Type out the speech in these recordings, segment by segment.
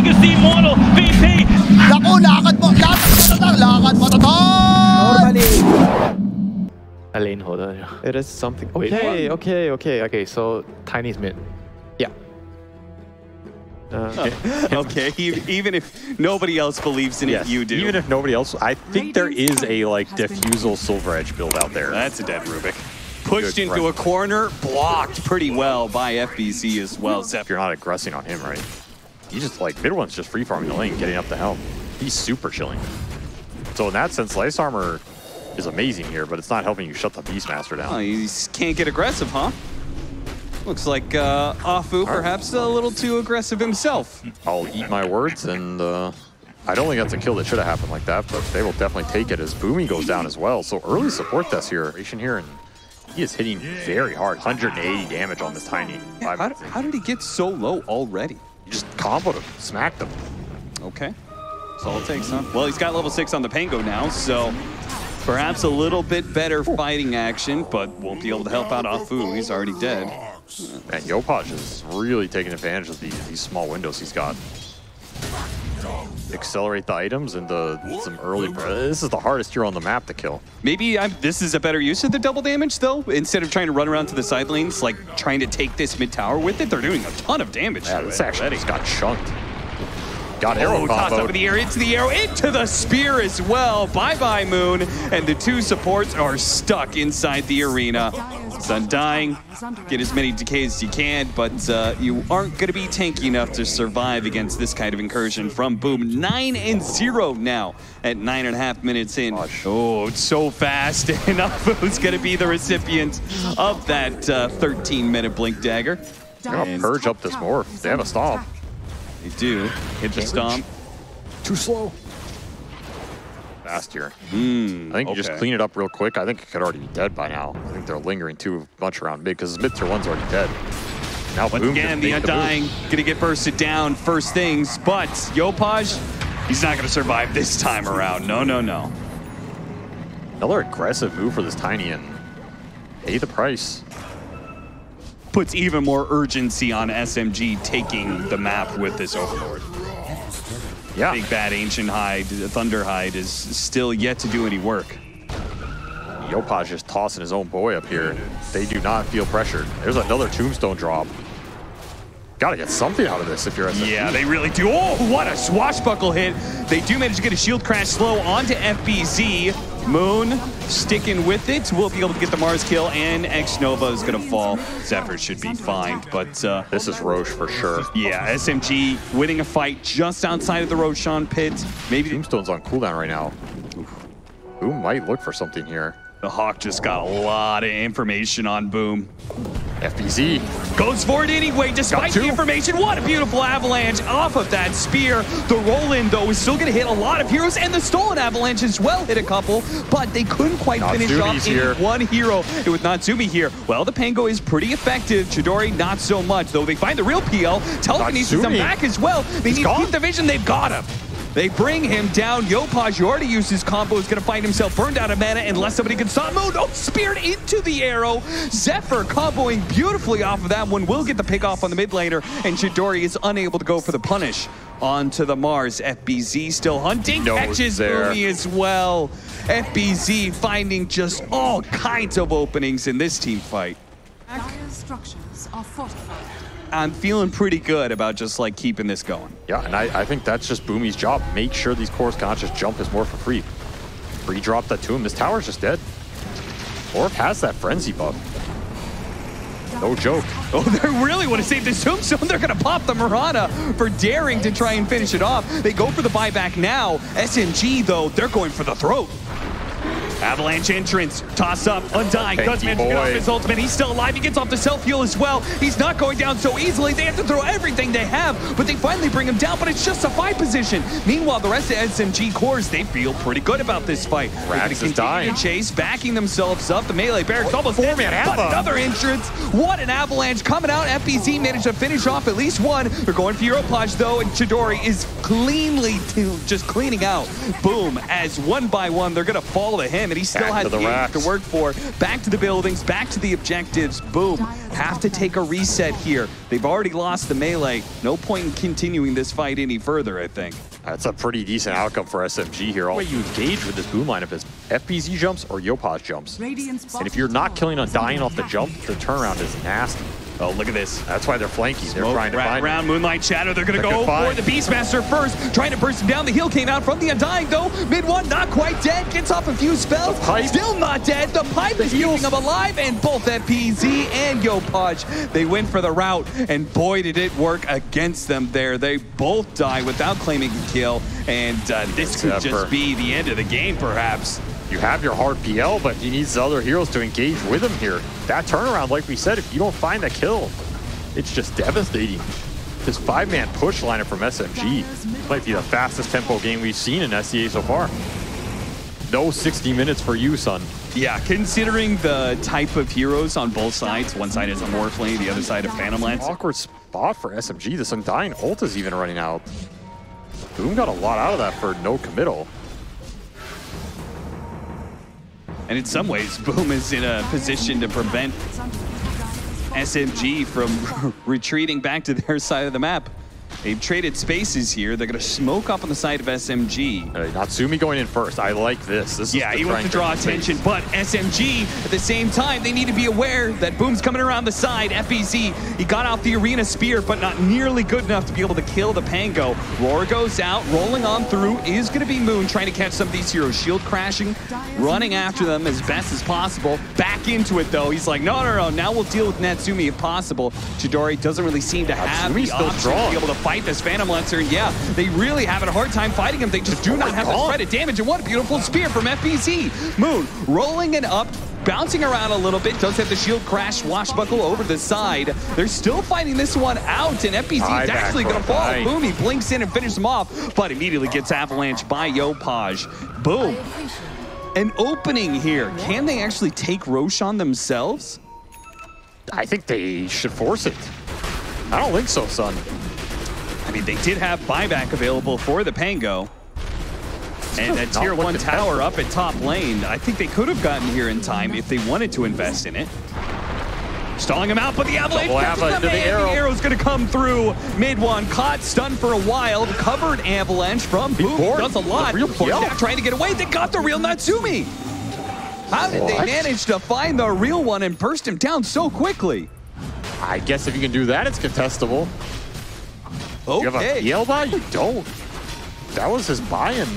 against the Immortal VP. Naku, lakad mo Normally. A lane holder. It is something. Wait, Okay, what? okay. So Tiny's mid. Yeah. Okay, even if nobody else believes in it, you do. Even if nobody else, I think there is a like Diffusal Silver Edge build out there. That's a dead Rubik. Pushed into a corner, blocked pretty well by FBC as well. If you're not aggressing on him, right? He's just like, mid one's just free farming the lane, getting up the helm. He's super chilling. So in that sense, Slice Armor is amazing here, but it's not helping you shut the Beastmaster down. Oh, he can't get aggressive, huh? Looks like Afu perhaps a little too aggressive himself. I'll eat my words, and I don't think that's a kill that should have happened like that, but they will definitely take it as Boomy goes down as well. So early support deaths here, and he is hitting very hard. 180 damage on this Tiny. Yeah, how did he get so low already? He just comboed him, smacked him. Okay, that's all it takes, huh? Well, he's got level 6 on the Pango now, so perhaps a little bit better fighting action, but won't be able to help out Afu. He's already dead. And Yopaj is really taking advantage of these small windows he's got. Accelerate the items into some early... This is the hardest hero on the map to kill. Maybe this is a better use of the double damage, though. Instead of trying to run around to the side lanes, like trying to take this mid tower with it, they're doing a ton of damage. Yeah, this actually just got chunked. Got arrow tossed comboed. up in the air, into the arrow, into the spear as well. Bye-bye, Moon. And the two supports are stuck inside the arena. It's undying. Get as many decays as you can, but you aren't going to be tanky enough to survive against this kind of incursion from Boom. 9-0 now at 9.5 minutes in. Oh, it's so fast. And Afu's going to be the recipient of that 13-minute Blink Dagger. They're going to purge up this morph. They have a stomp. They do. Hit the stomp. Too slow. Fast here. I think you just clean it up real quick. I think it could already be dead by now. I think they're lingering too much around mid because mid tier 1's already dead. Now Once Boom again, the Undying gonna get bursted down first things, but Yopaj, he's not gonna survive this time around. No, no, no. Another aggressive move for this Tiny and pay the price. Puts even more urgency on SMG taking the map with this Overlord. Yeah. Big bad Ancient Hide, Thunder Hide is still yet to do any work. Yopaj just tossing his own boy up here. They do not feel pressured. There's another tombstone drop. Gotta get something out of this if you're SMG. Yeah, they really do. Oh, what a swashbuckle hit. They do manage to get a shield crash slow onto FBZ. Moon sticking with it. We'll be able to get the Mars kill, and X-Nova is going to fall. Zephyr should be fine, but... this is Roche for sure. Yeah, SMG winning a fight just outside of the Roshan pit. Maybe Tombstone's on cooldown right now. Boom might look for something here. The Hawk just got a lot of information on Boom. FBZ goes for it anyway, despite the information. What a beautiful avalanche off of that spear. The roll-in, though, is still going to hit a lot of heroes, and the stolen avalanche as well hit a couple, but they couldn't quite finish off in one hero. And with Natsumi here, well, the Pango is pretty effective. Chidori, not so much, though they find the real PL. Telekinesis them back as well. They need to keep the vision. They've got him. They bring him down. Yopaj, who already used his combo, is going to find himself burned out of mana unless somebody can stop Moon. Oh, speared into the arrow. Zephyr comboing beautifully off of that one. Will get the pick off on the mid laner, and Chidori is unable to go for the punish onto the Mars. FBZ still hunting. Catches Boomy as well. FBZ finding just all kinds of openings in this team fight. Structures are fortified. I'm feeling pretty good about just like keeping this going. Yeah, and I think that's just Boomy's job. Make sure these cores cannot just jump his morph for free. Free drop that to him. This tower's just dead. Morph has that frenzy buff. No joke. Oh, they really want to save this tombstone. They're going to pop the Mirana for daring to try and finish it off. They go for the buyback now. SMG, though, they're going for the throat. Avalanche entrance, toss up, Undying, does manage to get off his ultimate. He's still alive, he gets off the self-heal as well. He's not going down so easily. They have to throw everything they have, but they finally bring him down, but it's just a fight position. Meanwhile, the rest of SMG cores, they feel pretty good about this fight. Rax is dying. Chase, backing themselves up. The melee barracks almost dead, but another entrance. What an avalanche coming out. FBZ managed to finish off at least one. They're going for Europaj though, and Chidori is cleanly just cleaning out Boom as one by one they're gonna fall to him. but he still has the game to work for. Back to the buildings, back to the objectives. Boom. Have to take a reset here. They've already lost the melee. No point in continuing this fight any further, I think. That's a pretty decent outcome for SMG here. All the way you engage with this boom lineup is FBZ jumps or Yopaj jumps. And if you're not killing on dying off the jump, the turnaround is nasty. Oh, look at this. That's why they're flanking. They're trying to find around Moonlight Shadow. They're going to go for the Beastmaster first. Trying to burst him down. The heal came out from the Undying, though. Mid one, not quite dead. Gets off a few spells. Still not dead. The pipe is keeping him alive. And both FPZ and Yopaj, they went for the route. And boy, did it work against them there. They both die without claiming a kill. And this could just be the end of the game, perhaps. You have your hard PL, but he needs the other heroes to engage with him here. That turnaround, like we said, if you don't find that kill, it's just devastating. This 5-man push lineup from SMG might be the fastest tempo game we've seen in SEA so far. No 60 minutes for you, son. Yeah, considering the type of heroes on both sides, one side is a Morphling, the other side a Phantom Lance. Awkward spot for SMG. This Undying ult is even running out. Boom got a lot out of that for no committal. And in some ways, Boom is in a position to prevent SMG from retreating back to their side of the map. They've traded spaces here. They're going to smoke up on the side of SMG. Natsumi going in first. I like this. Yeah, he wants to draw attention, but SMG, at the same time, they need to be aware that Boom's coming around the side. FBZ, he got off the arena spear, but not nearly good enough to be able to kill the Pango. Roar goes out, rolling on through is going to be Moon trying to catch some of these heroes. Shield crashing, running after them as best as possible. Back into it, though. He's like, no, now we'll deal with Natsumi if possible. Chidori doesn't really seem to have the option to be able to fight this Phantom Lancer. And yeah, they really having a hard time fighting him. They just do not have the threat of damage. And what a beautiful spear from FBZ. Moon rolling it up, bouncing around a little bit. Does have the shield crash, swashbuckle over the side. They're still fighting this one out, and FBZ is actually going to fall. Boom, he blinks in and finishes him off, but immediately gets avalanched by Yopaj. Boom. An opening here. Can they actually take Roshan themselves? I think they should force it. I don't think so, son. I mean, they did have buyback available for the Pango. And a tier 1 tower up at top lane. I think they could have gotten here in time if they wanted to invest in it. Stalling him out, but the avalanche the arrow's going to come through. Mid one, caught, stunned for a while. Covered avalanche from Boom. Does a lot. Trying to get away. They got the real Natsumi. How did they manage to find the real one and burst him down so quickly? I guess if you can do that, it's contestable. Okay. You have a PL buy? You don't. That was his buy-in.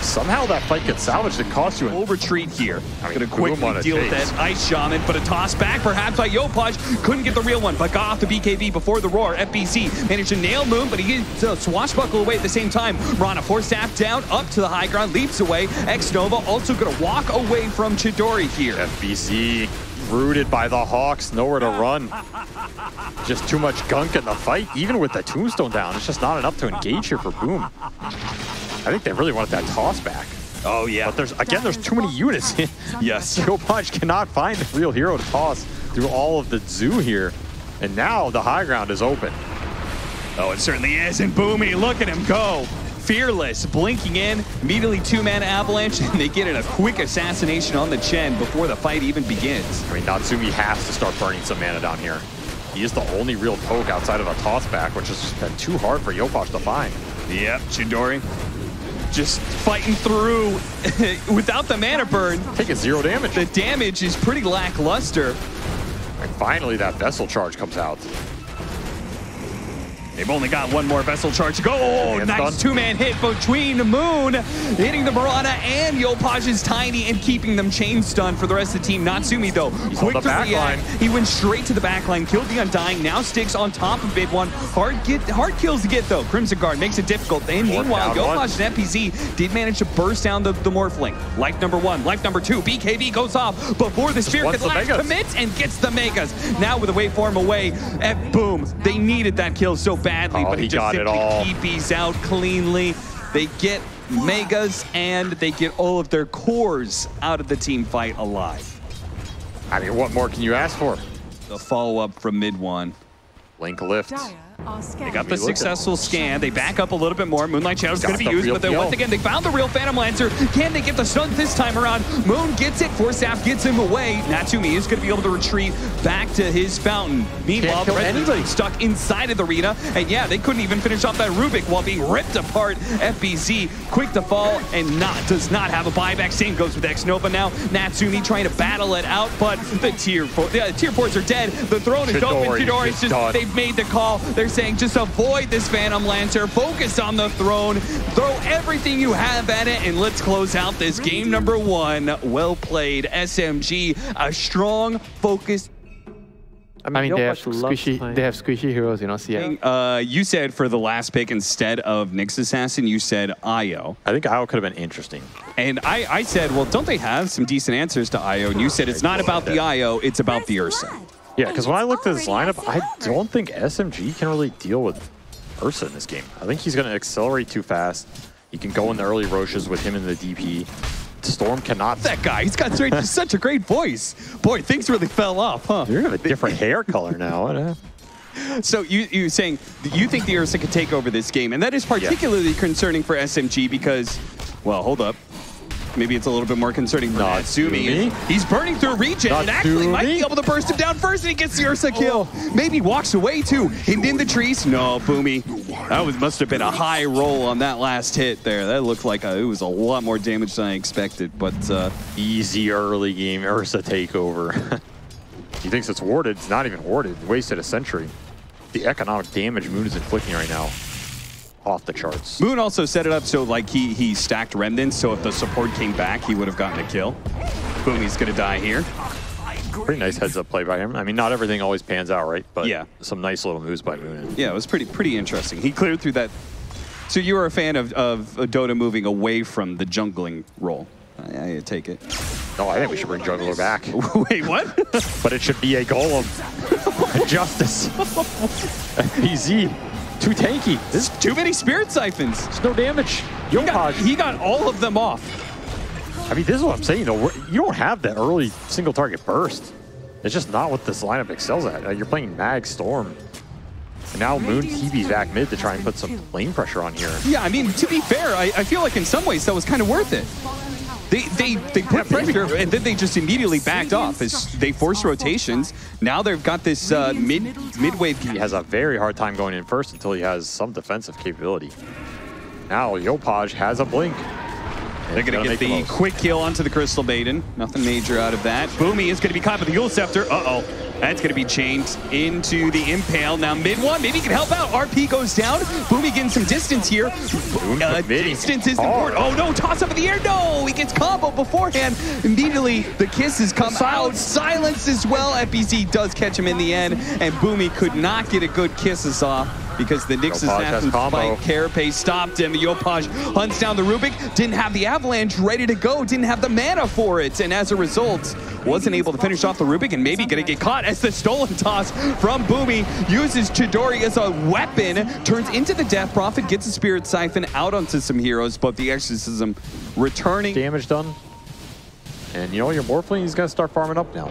Somehow that fight gets salvaged. It costs you full retreat here. Gonna quickly deal with that Ice Shaman, but a toss back perhaps by Yopaj. Couldn't get the real one, but got off the BKB before the roar. FBC managed to nail Moon, but he gets a swashbuckle away at the same time. Rana, force staff down, up to the high ground, leaps away. X-Nova also gonna walk away from Chidori here. FBC rooted by the Hawks, nowhere to run. Just too much gunk in the fight. Even with the tombstone down, it's just not enough to engage here for Boom. I think they really wanted that toss back. Oh, yeah. But there's too many units. Yes. Yopaj cannot find the real hero to toss through all of the zoo here. And now the high ground is open. Oh, it certainly is. And Boomy, look at him go. Fearless, blinking in, immediately 2-mana avalanche, and they get in a quick assassination on the Chen before the fight even begins. I mean, Natsumi has to start burning some mana down here. He is the only real poke outside of a toss back, which has just been too hard for Yopaj to find. Yep, Chidori just fighting through without the mana burn. Taking 0 damage. The damage is pretty lackluster. And finally that vessel charge comes out. They've only got one more vessel charge to go. Oh, nice 2-man hit between Moon, hitting the Mirana and Yopaj's Tiny and keeping them chain stunned for the rest of the team. Natsumi, though, quick to react. He went straight to the backline, killed the Undying, now sticks on top of Mid one. Hard kills to get, though. Crimson Guard makes it difficult. And meanwhile, Yopaj and FPZ did manage to burst down the Morphling. Life number 1, life number 2. BKB goes off before the Spear can last, commits and gets the Megas. Now with a waveform away, at Boom, they needed that kill so badly, but he just simply keeps out cleanly. They get Megas and they get all of their cores out of the team fight alive. I mean, what more can you ask for? The follow-up from Mid one. Link lift. They got the successful scan. They back up a little bit more. Moonlight Shadow's going to be used, but then once again, they found the real Phantom Lancer. Can they get the stun this time around? Moon gets it. Force Staff gets him away. Natsumi is going to be able to retreat back to his fountain. Meanwhile, the Red's stuck inside of the arena. And yeah, they couldn't even finish off that Rubik while being ripped apart. FBZ quick to fall and does not have a buyback. Same goes with X-Nova now. Natsumi trying to battle it out, but the tier 4s are dead. The throne is open. Chidori's just, they've made the call. They're saying just avoid this Phantom Lancer, focus on the throne, throw everything you have at it, and let's close out this game number 1. Well played, SMG. A strong, focused. I mean, they have squishy heroes, you know, CL. You said for the last pick, instead of Nyx Assassin, you said Io. I think Io could have been interesting. And I said, well, don't they have some decent answers to Io? And you said it's not about the Io, it's about the Ursa. Yeah, because when I looked at this lineup, I don't think SMG can really deal with Ursa in this game. I think he's going to accelerate too fast. He can go in the early Roches with him in the DP. Storm cannot. That guy, he's got such a great voice. Boy, things really fell off, huh? You're gonna have a different hair color now. So you're saying you think the Ursa could take over this game, and that is particularly concerning for SMG because, well, hold up. Maybe it's a little bit more concerning for Natsumi. He's burning through regen and actually might be able to burst him down first, and he gets the Ursa kill. Maybe walks away too. Hidden in the trees. No, Boomy. That must have been a high roll on that last hit there. That looked like it was a lot more damage than I expected. But easy early game Ursa takeover. He thinks it's warded. It's not even warded. Wasted a century. The economic damage Moon is inflicting right now, off the charts. Moon also set it up so like he stacked remnants, so if the support came back, he would have gotten a kill. Boomy's gonna die here. Pretty nice heads-up play by him. I mean, not everything always pans out, right? But yeah, some nice little moves by Moon. Yeah, it was pretty interesting. He cleared through that. So you were a fan of Dota moving away from the jungling role. I take it. No, I think we should bring Jungler back. Wait, what? But it should be a Golem. Justice. FPZ. Too tanky. There's too many Spirit Siphons. There's no damage. He got all of them off. I mean, this is what I'm saying, though. You don't have that early single target burst. It's just not what this lineup excels at. You're playing Mag Storm. And now Moon TV's back mid to try and put some lane pressure on here. Yeah, I mean, to be fair, I feel like in some ways that was kind of worth it. They put pressure, and then they just immediately backed off as they forced rotations. Now they've got this mid-wave. He has a very hard time going in first until he has some defensive capability. Now Yopaj has a blink. They're going to get the quick kill onto the Crystal Maiden. Nothing major out of that. Boomy is going to be caught with the Yule Scepter. Uh-oh. That's going to be changed into the Impale. Now mid one, maybe he can help out. RP goes down. Boomy getting some distance here. Distance is important. Oh no, toss up in the air. No, he gets combo beforehand. Immediately the kisses come out. Silence as well. FBZ does catch him in the end. And Boomy could not get a good kisses off because the Nyx Assassin's fight Carapace stopped him. Yopaj hunts down the Rubik. Didn't have the Avalanche ready to go. Didn't have the mana for it. And as a result, wasn't able to finish off the Rubik and maybe going to get caught as the stolen toss from Boomy uses Chidori as a weapon, turns into the Death Prophet, gets a Spirit Siphon out onto some heroes, but the Exorcism returning. Damage done. And you know, your Morphling, he's going to start farming up now.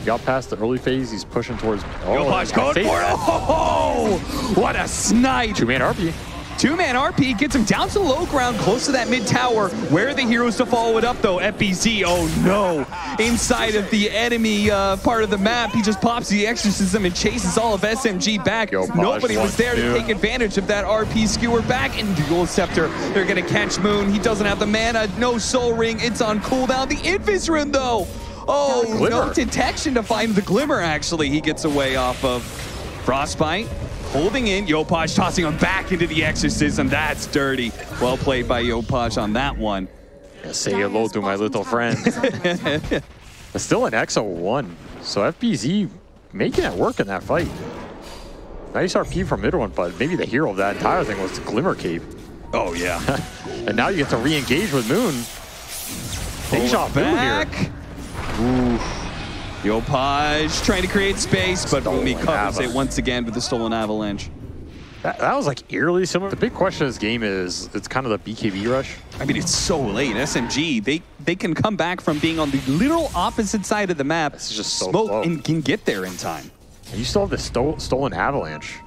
He got past the early phase, he's pushing towards... Yopaj going for it! Oh, what a snipe! Two-man RP. Two-man RP gets him down to the low ground, close to that mid-tower. Where are the heroes to follow it up, though? FBZ, oh no. Inside of the enemy part of the map, he just pops the Exorcism and chases all of SMG back. Nobody was there to take advantage of that RP skewer back into Dual Scepter. They're going to catch Moon. He doesn't have the mana, no Soul Ring. It's on cooldown. The Infus Rune, though. Oh, no detection to find the Glimmer, actually. He gets away off of Frostbite. Holding in, Yopaj tossing him back into the Exorcism. That's dirty. Well played by Yopaj on that one. Say hello to my little friend. It's still an XO1, so FBZ making it work in that fight. Nice RP from mid one, but maybe the hero of that entire thing was the Glimmer Cape. Oh, yeah. And now you get to re-engage with Moon. Deja back. Here. Ooh. Yopaj trying to create space, but Boomy covers it once again with the Stolen Avalanche. That was like eerily similar. The big question of this game is, it's kind of the BKB rush. I mean, it's so late. SMG, they can come back from being on the literal opposite side of the map, It's just so smoke, slow. and can get there in time. You still have the stolen avalanche.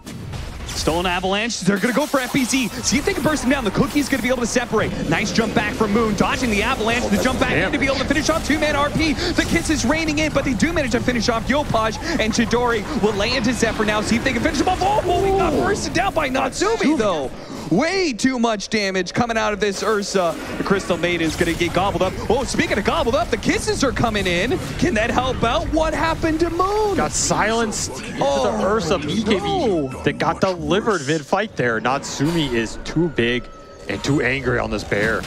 Stolen avalanche, they're gonna go for FBZ. See if they can burst him down. The Cookie's gonna be able to separate. Nice jump back from Moon, dodging the avalanche. The jump back in to be able to finish off two-man RP. The kiss is raining in, but they do manage to finish off Yopaj, and Chidori will lay into Zephyr now. See if they can finish him off. Oh, he got bursted down by Natsumi though. Way too much damage coming out of this Ursa. The Crystal Maiden's gonna get gobbled up. Oh, speaking of gobbled up, the kisses are coming in. Can that help out? What happened to Moon? Got silenced into the Ursa BKB that got delivered mid-fight there. Natsumi is too big and too angry on this bear.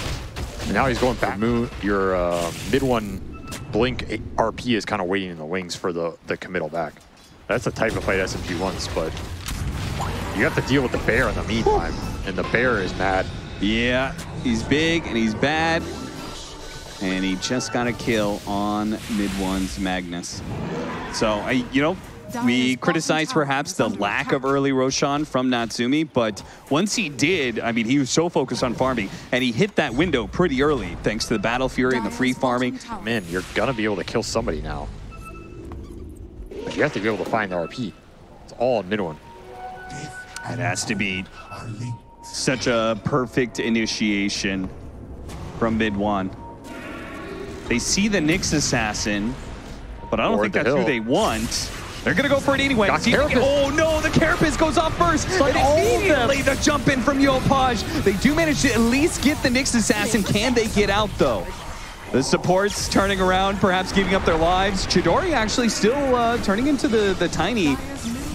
And now he's going back. Moon, your mid-one blink RP is kind of waiting in the wings for the committal back. That's the type of fight SMG wants, but you have to deal with the bear in the meantime. And the bear is mad. Yeah, he's big and he's bad. And he just got a kill on mid-one's Magnus. So, you know, we criticize perhaps the lack of early Roshan from Natsumi, but once he did, I mean, he was so focused on farming, and he hit that window pretty early thanks to the Battle Fury and the free farming. Man, you're gonna be able to kill somebody now. But you have to be able to find the RP. It's all in mid-one. It has to be such a perfect initiation from mid-one. They see the Nyx Assassin, but I don't think that's who they want. They're going to go for it anyway. Oh no, the Carapace goes off first. And immediately the jump in from Yopaj. They do manage to at least get the Nyx Assassin. Can they get out though? The supports turning around, perhaps giving up their lives. Chidori actually still turning into the tiny,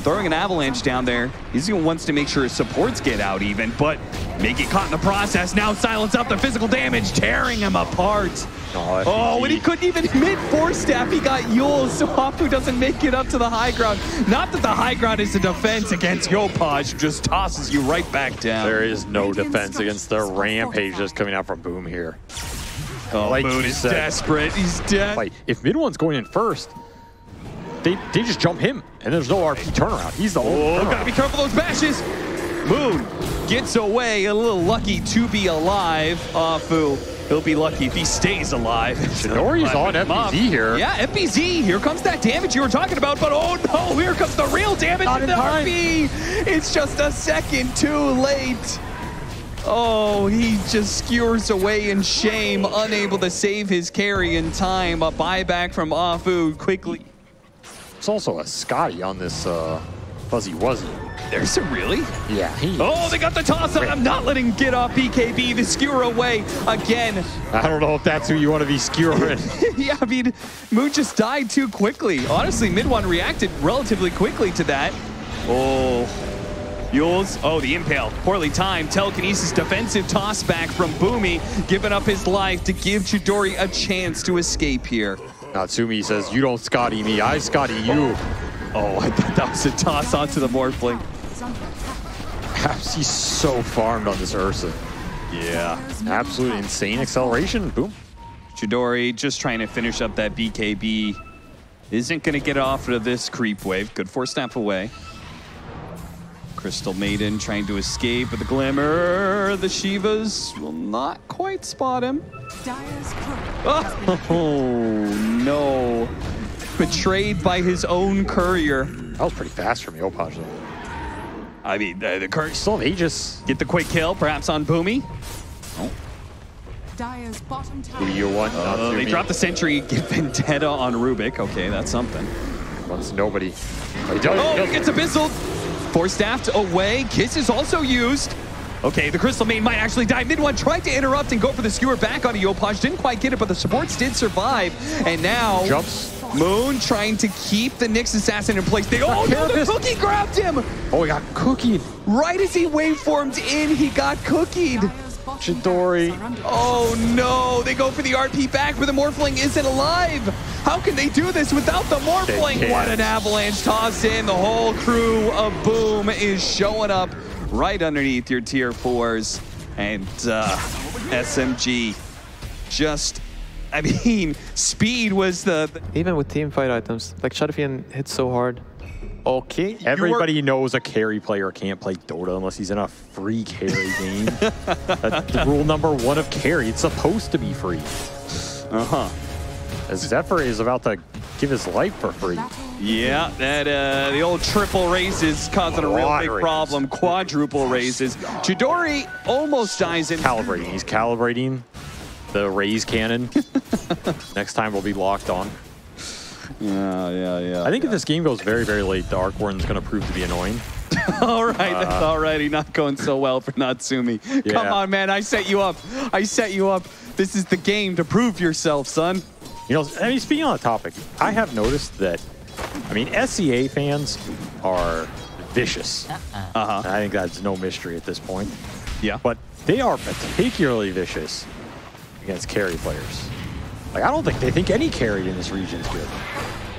throwing an avalanche down there. He wants to make sure his supports get out even, but may get caught in the process. Now silence up the physical damage, tearing him apart. Oh, and he couldn't even mid-force staff. He got Yule, so Hapu doesn't make it up to the high ground. Not that the high ground is a defense against Yopaj, just tosses you right back down. There is no defense against the rampage that's coming out from Boom here. Oh, like Moon is desperate. He's dead. Like, if mid-one's going in first, they just jump him, and there's no RP turnaround. He's the only gotta be careful those bashes. Moon gets away, a little lucky to be alive. Afu, he'll be lucky if he stays alive. Chidori's on FBZ here. Yeah, FBZ, here comes that damage you were talking about, but oh no, here comes the real damage in the RP. It's just a second too late. Oh, he just skewers away in shame, unable to save his carry in time. A buyback from Afu quickly. It's also a Scotty on this Fuzzy Wuzzy. There's a really? Yeah. Oh, they got the toss up. I'm not letting him get off BKB. The skewer away again. I don't know if that's who you want to be skewering. Yeah, I mean, Moon just died too quickly. Honestly, mid-one reacted relatively quickly to that. Oh, Yules. Oh, the impale. Poorly timed. Telekinesis defensive toss back from Boomy, giving up his life to give Chidori a chance to escape here. Natsumi says, you don't Scotty me, I Scotty you. Oh, I thought that was a toss onto the Morphling. He's so farmed on this Ursa. Yeah, absolute insane acceleration. Boom. Chidori just trying to finish up that BKB. Isn't going to get off of this creep wave. Good force snap away. Crystal Maiden trying to escape with the Glimmer. The Shivas will not quite spot him. Oh, no. Betrayed by his own courier. That was pretty fast from Yopaj, though. I mean, the courier still have Aegis. Get the quick kill, perhaps on Boomy. Oh. Who do you want? They drop the sentry, get Vendetta on Rubik. Okay, that's something. Wants nobody. Oh, he gets abyssal. Force staffed away. Kiss is also used. Okay, the Crystal Main might actually die. Mid-one tried to interrupt and go for the skewer back onto Yopaj. Didn't quite get it, but the supports did survive. And now jumps. Moon trying to keep the Nyx Assassin in place. Oh no, the Cookie grabbed him! Oh, he got cookied. Right as he waveformed in, he got cookied. Chidori. Oh no, they go for the RP back, but the Morphling isn't alive. How can they do this without the Morphling? What an avalanche toss in. The whole crew of Boom is showing up right underneath your tier 4s. And SMG just, I mean, speed was the... Even with team fight items, like Shadowfiend hits so hard. Okay. Everybody knows a carry player can't play Dota unless he's in a free carry game. That's rule number 1 of carry. It's supposed to be free. As Zephyr is about to give his life for free. Yeah, that the old triple raise is causing a real big problem. Quadruple raises. Chidori almost dies in. Calibrating. He's calibrating the raise cannon. Next time we'll be locked on. Yeah. I think if this game goes very, very late, the Arc Warden's going to prove to be annoying. All right, that's already not going so well for Natsumi. Yeah. Come on, man, I set you up. I set you up. This is the game to prove yourself, son. You know, I mean, speaking on the topic, I have noticed that, I mean, SCA fans are vicious. I think that's no mystery at this point. Yeah. But they are particularly vicious against carry players. Like, I don't think they think any carry in this region is good.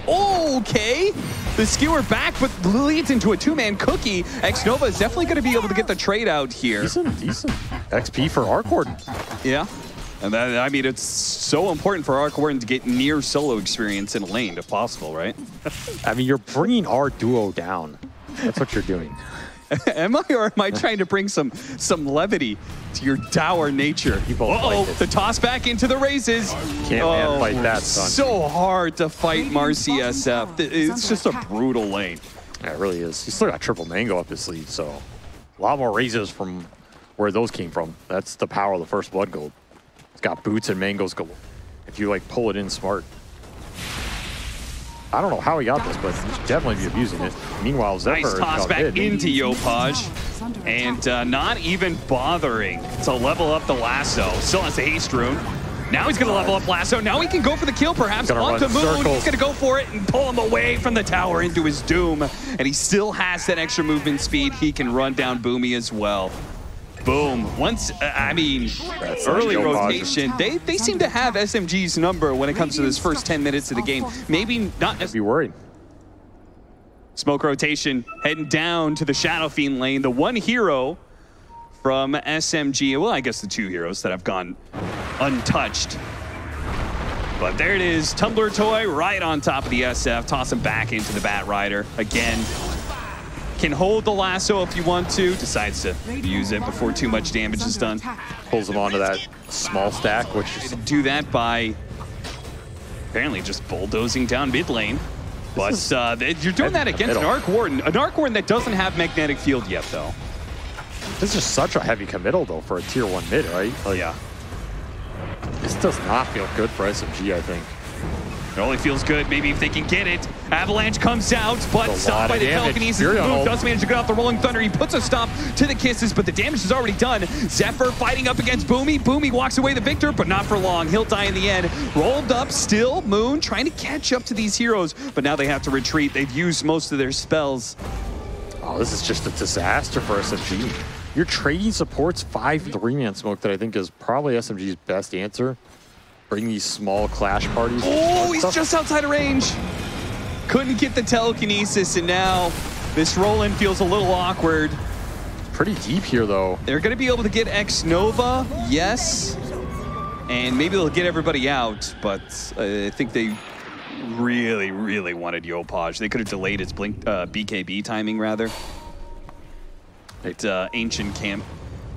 Okay, the skewer back, but leads into a two-man cookie. Xnova is definitely going to be able to get the trade out here. Decent XP for Arc Warden. Yeah, and that, I mean, it's so important for Arc Warden to get near solo experience in a lane if possible, right? I mean, you're bringing our duo down. That's what you're doing. Am I, or am I trying to bring some levity to your dour nature? Uh-oh, the toss back into the raises. Can't fight that, son. So hard to fight Marcy SF. It's just a brutal lane. Yeah, it really is. He's still got triple mango up his sleeve, so a lot more raises from where those came from. That's the power of the first blood gold. It's got boots and mangoes galore. If you like pull it in smart. I don't know how he got this, but he should definitely be abusing it. Meanwhile, Zephyr nice toss back into Yopaj, and not even bothering to level up the lasso. Still has the haste rune. Now he's going to level up lasso. Now he can go for the kill, perhaps, onto Moon. Circles. He's going to go for it and pull him away from the tower into his doom. And he still has that extra movement speed. He can run down Boomy as well. Boom. Once, I mean, early rotation. They seem to have SMG's number when it comes to this first 10 minutes of the game. Maybe not. Be worried. Smoke rotation heading down to the Shadow Fiend lane. The one hero from SMG. Well, I guess the two heroes that have gone untouched. But there it is. Tumbler Toy right on top of the SF. Toss him back into the Bat Rider again. Can hold the lasso if you want to. Decides to use it before too much damage is done. Pulls him onto that small stack, which is... Do that by apparently just bulldozing down mid lane. But you're doing that against an Arc Warden. An Arc Warden that doesn't have magnetic field yet, though. This is such a heavy committal, though, for a tier 1 mid, right? Oh, yeah. This does not feel good for SMG, I think. It only feels good maybe if they can get it. Avalanche comes out, but stopped by the telekinesis. Moon does manage to get off the Rolling Thunder. He puts a stop to the kisses, but the damage is already done. Zephyr fighting up against Boomy. Boomy walks away the victor, but not for long. He'll die in the end. Rolled up still. Moon trying to catch up to these heroes, but now they have to retreat. They've used most of their spells. Oh, this is just a disaster for SMG. You're trading supports 5 3-man smoke that I think is probably SMG's best answer. Bring these small clash parties. Oh, he's just outside of range. Couldn't get the telekinesis, and now this roll-in feels a little awkward. Pretty deep here, though. They're going to be able to get Xnova, yes. And maybe they'll get everybody out, but I think they really, really wanted Yopaj. They could have delayed his blink BKB timing, rather. It's Ancient Camp.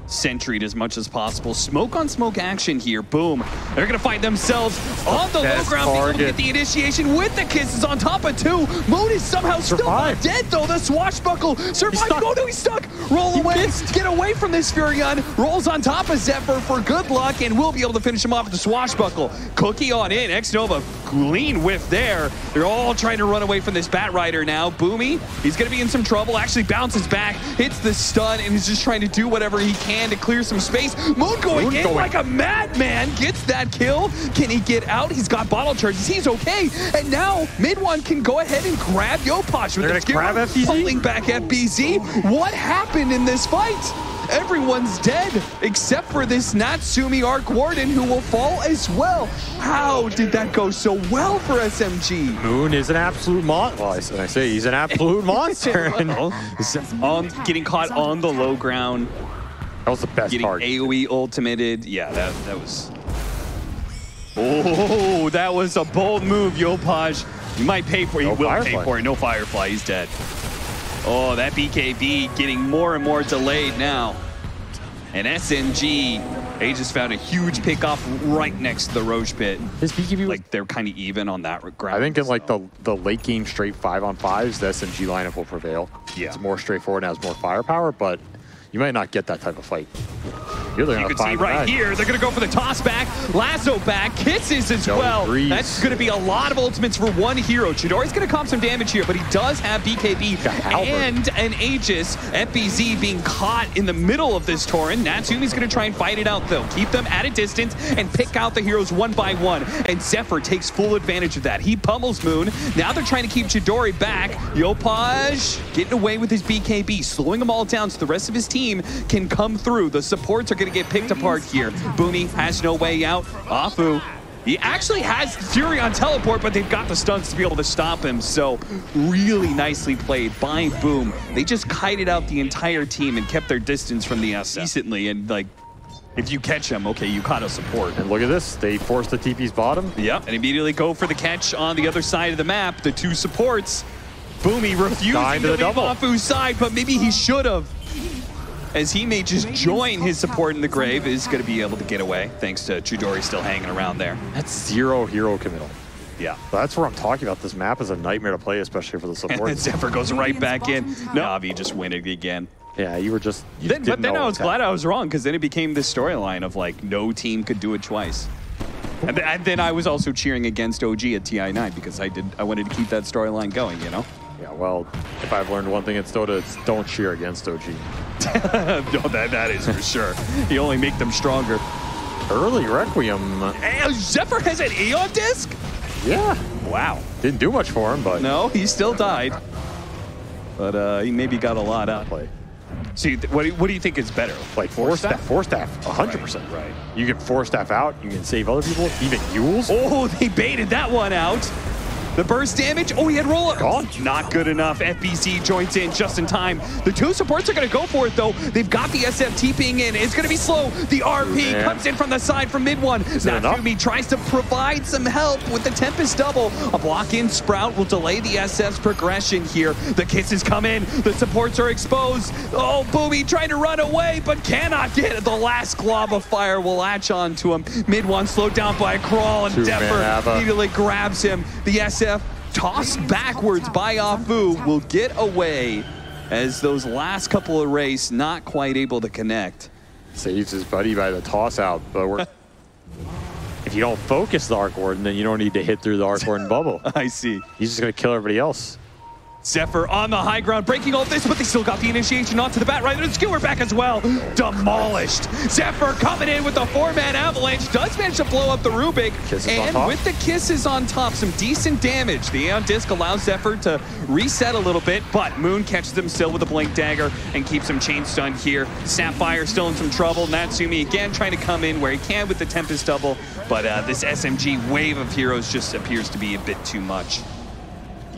Sentry'd as much as possible. Smoke on smoke action here. Boom. They're going to find themselves on the low ground. Being able to get the initiation with the kisses on top of 2. Moon is somehow still not dead, though. The swashbuckle survived. Oh, no, he's stuck. Roll away. Get away from this Furion. Rolls on top of Zephyr for good luck, and we'll be able to finish him off with the swashbuckle. Cookie on in. Xnova, clean whiff there. They're all trying to run away from this Bat Rider now. Boomy, he's going to be in some trouble. Actually bounces back, hits the stun, and is just trying to do whatever he can to clear some space. Moon going in like a madman, gets that kill. Can he get out? He's got bottle charges. He's okay. And now mid one can go ahead and grab Yopaj with the skewer, pulling back FBZ. What happened in this fight? Everyone's dead except for this Natsumi Arc Warden, who will fall as well. How did that go so well for SMG? Moon is an absolute monster. Well, I say he's an absolute monster. Getting caught on the low ground. That was the best part. Getting AoE ultimated. Yeah, that was... Oh, that was a bold move, Yopaj. You might pay for it. You will pay for it. No Firefly. He's dead. Oh, that BKB getting more and more delayed now. And SMG Aegis found a huge pickoff right next to the Roche pit. His BKB, like, they're kind of even on that ground. I think in like the late game straight 5-on-5s, the SMG lineup will prevail. Yeah. It's more straightforward and has more firepower, but you might not get that type of fight. You can see right here, they're going to go for the toss back, lasso back, kisses as well. That's going to be a lot of ultimates for one hero. Chidori's going to comp some damage here, but he does have BKB and an Aegis. FBZ being caught in the middle of this Tauren. Natsumi's going to try and fight it out though. Keep them at a distance and pick out the heroes one by one. And Zephyr takes full advantage of that. He pummels Moon. Now they're trying to keep Chidori back. Yopaj getting away with his BKB, slowing them all down so the rest of his team can come through. The supports are going to get picked apart here. Boomy has no way out. Afu, he actually has Fury on teleport, but they've got the stunts to be able to stop him. So really nicely played by Boom. They just kited out the entire team and kept their distance from the SF decently. And like, if you catch them, okay, you caught a support. And look at this, they forced the TP's bottom. Yep, and immediately go for the catch on the other side of the map. The two supports. Boomy refusing to leave Afu's side, but maybe he should have, as he may just join his support in the grave. Is going to be able to get away thanks to Chidori still hanging around there. That's 0 hero committal. Yeah. So that's what I'm talking about. This map is a nightmare to play, especially for the support. And Zephyr goes right back in. Navi just win it again. Yeah, you were just... But then I was glad I was wrong, because then it became this storyline of like, no team could do it twice. And then I was also cheering against OG at TI9 because I wanted to keep that storyline going, you know? Yeah, well, if I've learned one thing at Dota, it's don't cheer against OG. No, that is for sure. You only make them stronger. Early Requiem. Hey, Zephyr has an Aeon disc? Yeah. Wow. Didn't do much for him, but... No, he still died. But he maybe got a lot out. See, what do you think is better? Like force staff, 100%. Right. You can force staff out, you can save other people, even Yules. Oh, they baited that one out. The burst damage, oh, he had roll-up. Gone. Not good enough. FBC joins in just in time. The two supports are going to go for it, though. They've got the SF TPing in. It's going to be slow. The RP comes in from the side from mid one. Natsumi tries to provide some help with the Tempest double. A block-in Sprout will delay the SF's progression here. The kisses come in. The supports are exposed. Oh, Boomy trying to run away, but cannot get it. The last glob of fire will latch on to him. Mid one slowed down by a crawl, and Zephyr immediately grabs him. The SF tossed backwards by Afu will get away as those last couple of race not quite able to connect. Saves his buddy by the toss out, but if you don't focus the Arc Warden, then you don't need to hit through the Arc Warden bubble. I see. He's just gonna kill everybody else. Zephyr on the high ground, breaking all this, but they still got the initiation onto the bat right, and Skewer back as well. Demolished. Zephyr coming in with the 4-man avalanche, does manage to blow up the Rubik, and with the kisses on top, some decent damage. The Aeon Disc allows Zephyr to reset a little bit, but Moon catches him still with a Blink Dagger and keeps him chain stunned here. Sapphire still in some trouble. Natsumi again trying to come in where he can with the Tempest double, but this SMG wave of heroes just appears to be a bit too much.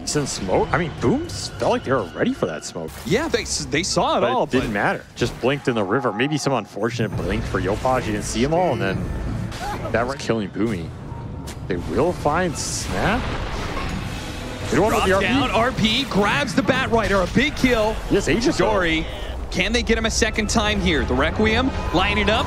Decent smoke. I mean, Booms felt like they were ready for that smoke. Yeah, they saw it all. It didn't matter. Just blinked in the river. Maybe some unfortunate blink for Yopaj. You didn't see them all, and then that was killing Boomy. They will find Snap. They don't want the RP. Down, RP grabs the Batrider. A big kill. Yes, Aegis. Dory. Can they get him a second time here? The Requiem lining up.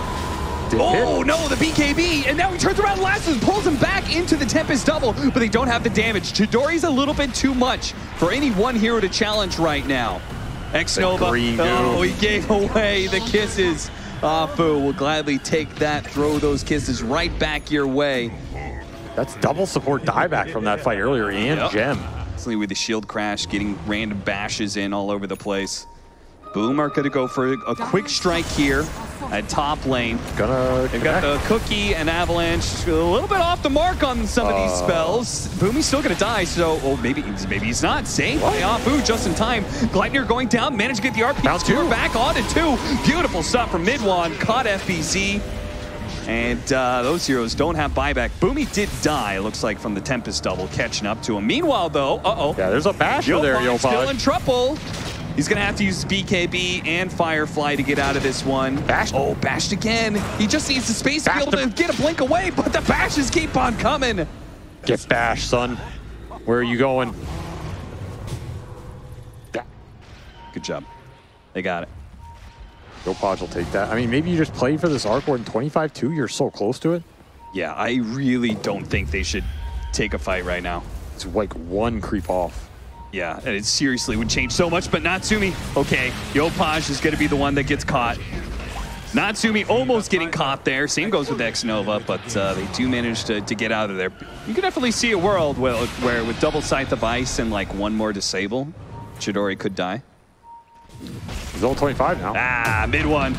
Oh no, the BKB, and now he turns around last and pulls him back into the Tempest double, but they don't have the damage. Chidori's a little bit too much for any one hero to challenge right now. X-Nova, oh, he gave away the kisses. Afu will gladly take that, throw those kisses right back your way. That's double support dieback from that fight earlier, and Gem. With the shield crash, getting random bashes in all over the place. Boom are going to go for a quick strike here at top lane. They've got the Cookie and Avalanche a little bit off the mark on some of these spells. Boomy's still going to die, so maybe he's not. Saved by Afu just in time. Gleitner going down, managed to get the RP skewer back onto 2. Beautiful stuff from Midwan, caught FBZ. And those heroes don't have buyback. Boomy did die, it looks like, from the Tempest double, catching up to him. Meanwhile, though, yeah, there's a basher there, Yopaj. Still in trouble. He's going to have to use BKB and Firefly to get out of this one. Bashed. Oh, bashed again. He just needs the space to be able to get a blink away, but the bashes keep on coming. Get bashed, son. Where are you going? Good job. They got it. Yopaj will take that. I mean, maybe you just play for this Arc Warden 25-2. You're so close to it. Yeah, I really don't think they should take a fight right now. It's like one creep off. Yeah, and it seriously would change so much, but Natsumi, okay, Yopaj is going to be the one that gets caught. Natsumi almost getting caught there. Same goes with Xnova, but they do manage to get out of there. You can definitely see a world where with double Scythe of Ice and like one more disable, Chidori could die. He's level 25 now. Ah, mid one.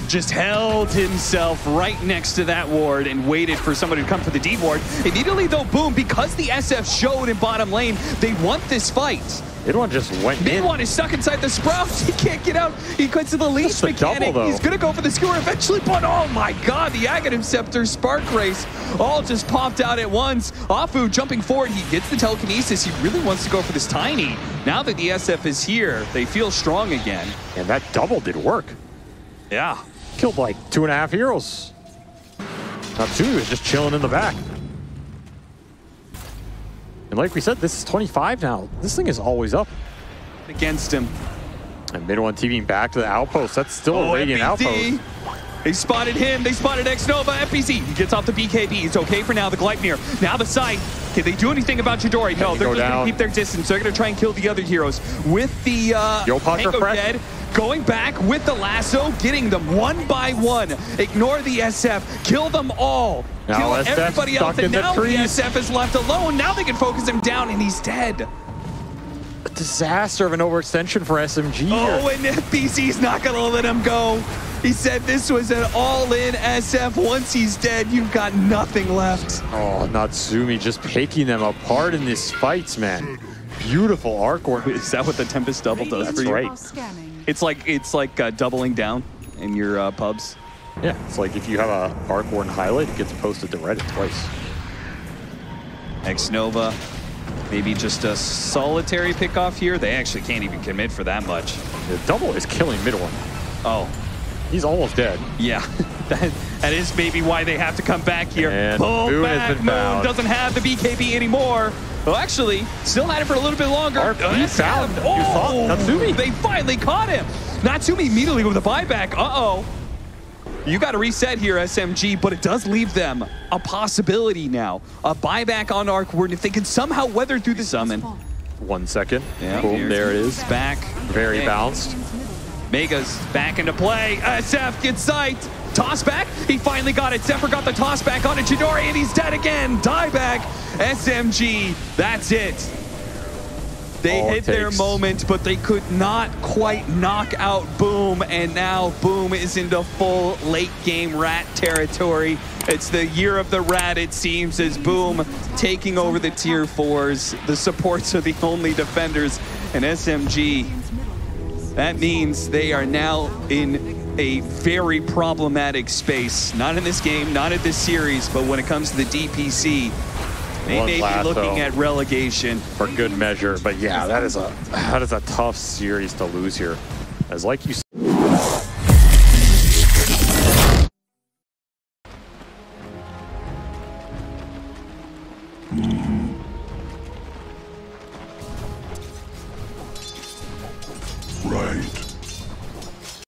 Just held himself right next to that ward and waited for someone to come for the D ward. Immediately though, boom, because the SF showed in bottom lane, they want this fight. Mid one just went in. Mid one is stuck inside the Sprouts. He can't get out. He cuts to the leash mechanic. He's going to go for the skewer eventually, but oh my god, the Aghanim Scepter Spark Race all just popped out at once. Afu jumping forward. He gets the telekinesis. He really wants to go for this tiny. Now that the SF is here, they feel strong again. And that double did work. Yeah. Killed like 2.5 heroes. Natsumi was just chilling in the back. And like we said, this is 25 now. This thing is always up. Against him. And mid one TVing back to the outpost. That's still a Radiant outpost. They spotted him. They spotted Xnova. FPC. He gets off the BKB. It's okay for now. The Gleipnir. Now the Scythe. Can they do anything about Chidori? No, they're just going to keep their distance. They're going to try and kill the other heroes. With the Tango dead. Going back with the lasso, getting them one by one. Ignore the SF. Kill them all. Kill everybody else. And now the SF is left alone. Now they can focus him down, and he's dead. A disaster of an overextension for SMG. Oh, and FPC's not going to let him go. He said this was an all-in SF. Once he's dead, you've got nothing left. Oh, Natsumi just picking them apart in these fights, man. Beautiful Arc Warden. Is that what the Tempest double does for you? That's right. It's like doubling down in your pubs. Yeah, it's like if you have a Arc Warden highlight, it gets posted to Reddit twice. Xnova, maybe just a solitary pickoff here. They actually can't even commit for that much. The double is killing mid one. Oh. He's almost dead. Yeah, that is maybe why they have to come back here. And Boom, back. Moon doesn't have the BKB anymore. Well, actually, still had it for a little bit longer. He found. Oh, Natsumi. They finally caught him. Natsumi immediately with a buyback. Uh-oh. You got to reset here, SMG, but it does leave them a possibility now. A buyback on Arc Warden if they can somehow weather through the summon. 1 second. Yeah, boom, there it is. Back. Very balanced. Mega's back into play. SF gets sight. Toss back. He finally got it. Zephyr got the toss back on Chidori, and he's dead again. Die back. SMG. That's it. They hit their moment, but they could not quite knock out Boom, and now Boom is into full late game rat territory. It's the year of the rat, it seems, as Boom taking over the tier 4s. The supports are the only defenders, and SMG. That means they are now in a very problematic space. Not in this game, not in this series, but when it comes to the DPC, they may be looking at relegation. For good measure, but yeah, that is a tough series to lose here. As like you said, right.